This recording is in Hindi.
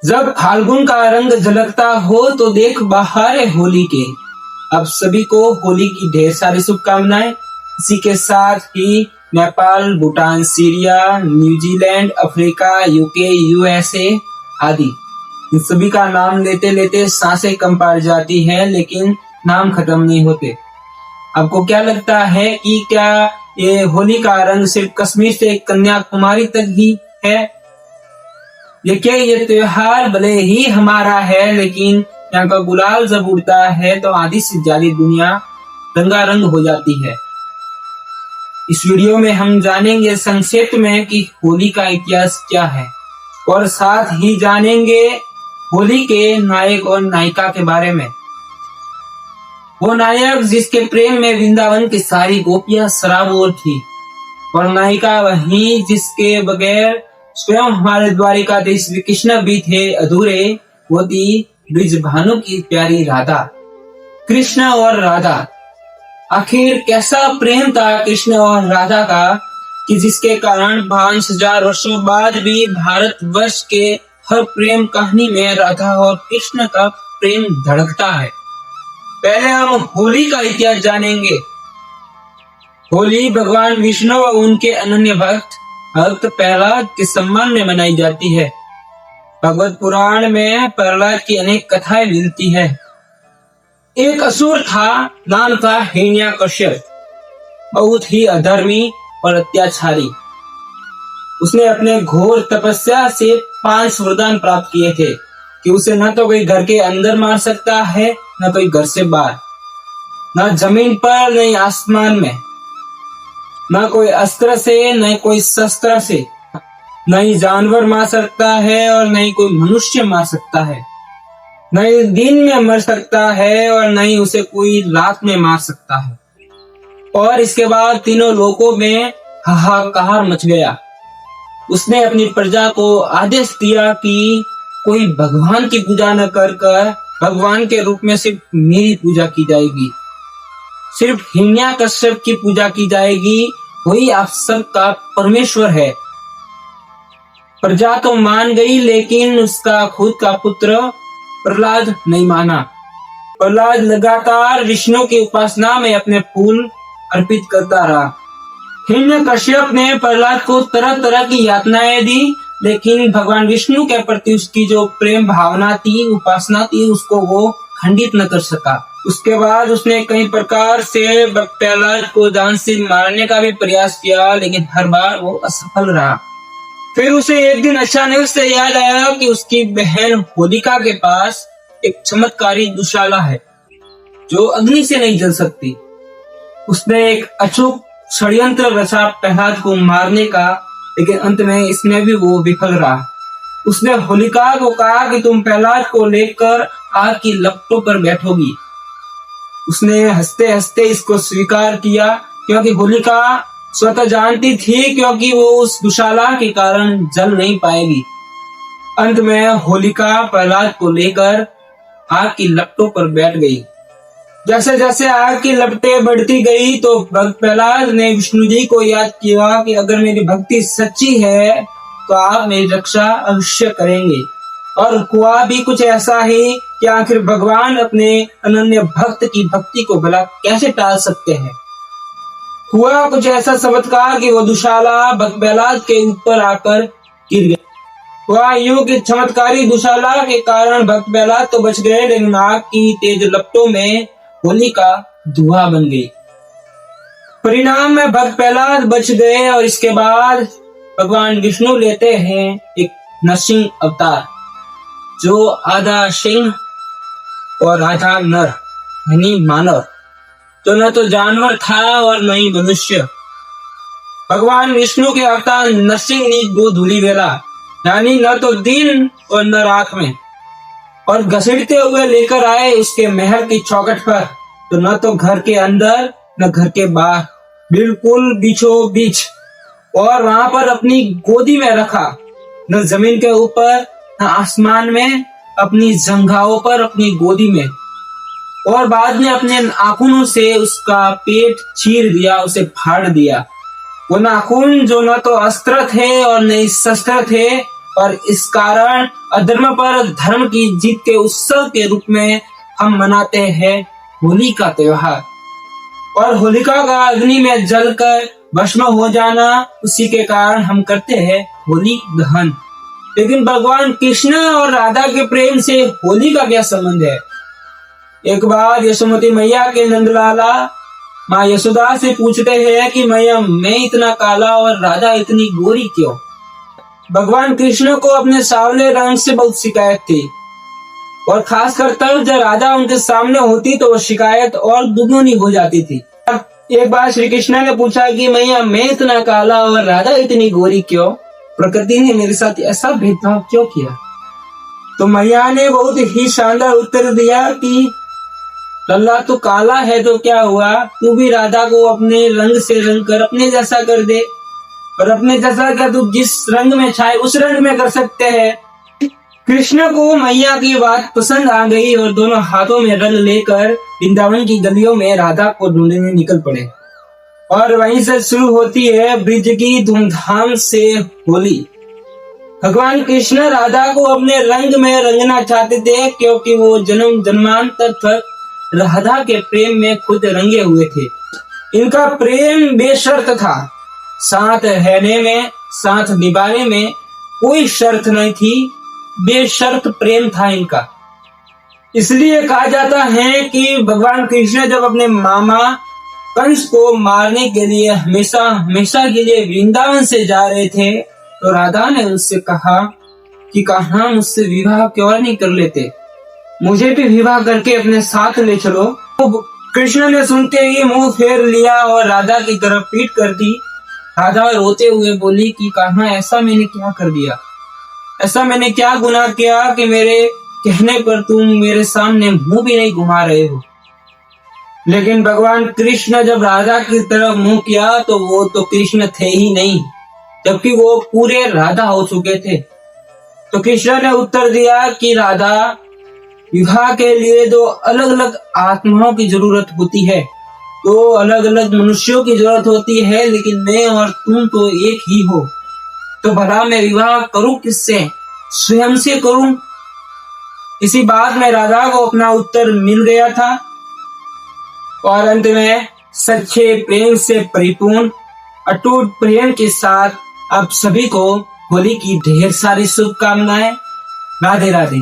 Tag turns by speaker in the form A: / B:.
A: जब फाल्गुन का रंग झलकता हो तो देख बहारे होली के। अब सभी को होली की ढेर सारी शुभकामनाएं। इसी के साथ ही Nepal, Bhutan, Syria, New Zealand, Africa, UK, USA आदि इन सभी का नाम लेते लेते सांसें कम पड़ जाती है, लेकिन नाम खत्म नहीं होते। आपको क्या लगता है कि क्या ये होली का रंग सिर्फ कश्मीर से कन्याकुमारी तक ही है? देखिए, ये त्योहार भले ही हमारा है, लेकिन यहाँ का गुलाल जब उड़ता है तो आधी से ज्यादा दुनिया रंगारंग हो जाती है। इस वीडियो में हम जानेंगे संक्षिप्त में कि होली का इतिहास क्या है, और साथ ही जानेंगे होली के नायक और नायिका के बारे में। वो नायक जिसके प्रेम में वृंदावन की सारी गोपियां सराबोर थी, और नायिका वही जिसके बगैर स्वयं हमारे द्वारिकाधीश श्री कृष्ण भी थे अधूरे। वो थी ब्रिजभानु की प्यारी राधा। कृष्ण और राधा, आखिर कैसा प्रेम था कृष्ण और राधा का कि जिसके कारण 5000 वर्षों बाद भी भारतवर्ष के हर प्रेम कहानी में राधा और कृष्ण का प्रेम धड़कता है। पहले हम होली का इतिहास जानेंगे। होली भगवान विष्णु और उनके अनन्य भक्त प्रहलाद के सम्मान में मनाई जाती है। भगवत पुराण में प्रहलाद की अनेक कथाएं मिलती है। एक असुर था, नाम था हिरण्यकश्यप, बहुत ही अधर्मी और अत्याचारी। उसने अपने घोर तपस्या से 5 वरदान प्राप्त किए थे कि उसे न तो कोई घर के अंदर मार सकता है, न कोई घर से बाहर, न जमीन पर, न आसमान में, न कोई अस्त्र से, न कोई शस्त्र से, न ही जानवर मार सकता है और न ही कोई मनुष्य मार सकता है, न ही दिन में मर सकता है और न ही उसे कोई रात में मार सकता है। और इसके बाद तीनों लोकों में हाहाकार मच गया। उसने अपनी प्रजा को आदेश दिया कि कोई भगवान की पूजा न कर भगवान के रूप में सिर्फ मेरी पूजा की जाएगी, सिर्फ हिरण्यकश्यप की पूजा की जाएगी, वही आप सबका परमेश्वर है। प्रजा तो मान गई, लेकिन उसका खुद का पुत्र प्रहलाद नहीं माना। प्रहलाद लगातार विष्णु की उपासना में अपने फूल अर्पित करता रहा। हिरण्यकश्यप ने प्रहलाद को तरह तरह की यातनाएं दी, लेकिन भगवान विष्णु के प्रति उसकी जो प्रेम भावना थी, उपासना थी, उसको वो खंडित न कर सका। उसके बाद उसने कई प्रकार से प्रहलाद को जान से मारने का भी प्रयास किया, लेकिन हर बार वो असफल रहा। फिर उसे एक दिन अचानक से याद आया कि उसकी बहन होलिका के पास एक चमत्कारी दुशाला है जो अग्नि से नहीं जल सकती। उसने एक अचूक षड्यंत्र रचा प्रहलाद को मारने का, लेकिन अंत में इसमें भी वो विफल रहा। उसने होलिका को कहा कि तुम प्रहलाद को लेकर आग की लपटों पर बैठोगी। उसने हंसते हंसते इसको स्वीकार किया, क्योंकि होलिका स्वतः जानती थी क्योंकि वो उस दुशाला के कारण जल नहीं पाएगी। अंत में होलिका प्रहलाद को लेकर आग की लपटों पर बैठ गई। जैसे जैसे आग की लपटें बढ़ती गई तो भक्त प्रहलाद ने विष्णु जी को याद किया कि अगर मेरी भक्ति सच्ची है तो आप मेरी रक्षा अवश्य करेंगे। और हुआ भी कुछ ऐसा ही कि आखिर भगवान अपने अनन्य भक्त की भक्ति को भला कैसे टाल सकते हैं। हुआ कुछ ऐसा चमत्कार कि वो दुशाला भक्त प्रहलाद के ऊपर आकर गिर गई। हुआ यूं कि चमत्कारी दुशाला के कारण भक्त प्रहलाद तो बच गए, लेकिन आग की तेज लपटों में होलिका धुआं बन गई। परिणाम में भक्त प्रहलाद बच गए, और इसके बाद भगवान विष्णु लेते हैं एक नरसिंह अवतार, जो आधा सिंह और आधा नर यानी मानव, तो न तो जानवर था और न ही मनुष्य। भगवान विष्णु के अवतार नरसिंह ने दो धूली वेला, यानी न तो दिन और न रात में, और घसीटते हुए लेकर आए उसके महल की चौखट पर, तो न तो घर के अंदर न घर के बाहर, बिल्कुल बीचों बीच, और वहां पर अपनी गोदी में रखा, न जमीन के ऊपर न आसमान में, अपनी जंघाओं पर अपनी गोदी में। और बाद में अपने नाखूनों से उसका पेट चीर दिया, उसे फाड़ दिया। वो नाखून जो न तो अस्त्र थे और न ही शस्त्र थे, और इस कारण अधर्म पर धर्म की जीत के उत्सव के रूप में हम मनाते हैं होली का त्योहार। और होलिका का अग्नि में जलकर भस्म हो जाना, उसी के कारण हम करते हैं होली दहन। लेकिन भगवान कृष्ण और राधा के प्रेम से होली का क्या संबंध है? एक बार यशोमती मैया के नंदलाला माँ यशोदा से पूछते हैं कि मैया, मैं इतना काला और राधा इतनी गोरी क्यों? भगवान कृष्ण को अपने सांवले रंग से बहुत शिकायत थी, और खासकर तब जब राधा उनके सामने होती तो वो शिकायत और दुगुनी हो जाती थी। एक बार श्री कृष्ण ने पूछा कि मैया, मैं इतना काला और राधा इतनी गोरी क्यों? प्रकृति ने मेरे साथ ऐसा भेदभाव क्यों किया? तो मैया ने बहुत ही शानदार उत्तर दिया कि लल्ला, तू काला है तो क्या हुआ, तू भी राधा को अपने रंग से रंग कर अपने जैसा कर दे। और अपने जैसा क्या, तू जिस रंग में चाहे उस रंग में कर सकते हैं। कृष्ण को मैया की बात पसंद आ गई और दोनों हाथों में रंग लेकर वृंदावन की गलियों में राधा को ढूंढने निकल पड़े। और वहीं से शुरू होती है ब्रिज की धूमधाम से होली। भगवान कृष्ण राधा को अपने रंग में रंगना चाहते थे, क्योंकि वो जन्म जन्मांतर तक राधा के प्रेम में खुद रंगे हुए थे। इनका प्रेम बेशर्त था, साथ रहने में, साथ निभाने में कोई शर्त नहीं थी, बेशर्त प्रेम था इनका। इसलिए कहा जाता है कि भगवान कृष्ण जब अपने मामा कंस को मारने के लिए हमेशा हमेशा के लिए वृंदावन से जा रहे थे, तो राधा ने उससे कहा कि कहाँ मुझसे विवाह क्यों नहीं कर लेते, मुझे भी विवाह करके अपने साथ ले चलो। तो कृष्ण ने सुनते ही मुंह फेर लिया और राधा की तरफ पीठ कर दी। राधा रोते हुए बोली कि कहाँ, ऐसा मैंने क्या कर दिया, ऐसा मैंने क्या गुनाह किया कि मेरे कहने पर तुम मेरे सामने मुंह भी नहीं घुमा रहे हो। लेकिन भगवान कृष्ण जब राधा की तरफ मुंह किया तो वो तो कृष्ण थे ही नहीं, जबकि वो पूरे राधा हो चुके थे। तो कृष्ण ने उत्तर दिया कि राधा, विवाह के लिए दो अलग अलग आत्माओं की जरूरत होती है, दो अलग अलग मनुष्यों की जरूरत होती है, लेकिन मैं और तुम तो एक ही हो। तो भला मैं विवाह करूं किससे? स्वयं से करूं। इसी बात में राधा को अपना उत्तर मिल गया था। और अंत में सच्चे प्रेम से परिपूर्ण अटूट प्रेम के साथ आप सभी को होली की ढेर सारी शुभकामनाएं। राधे राधे।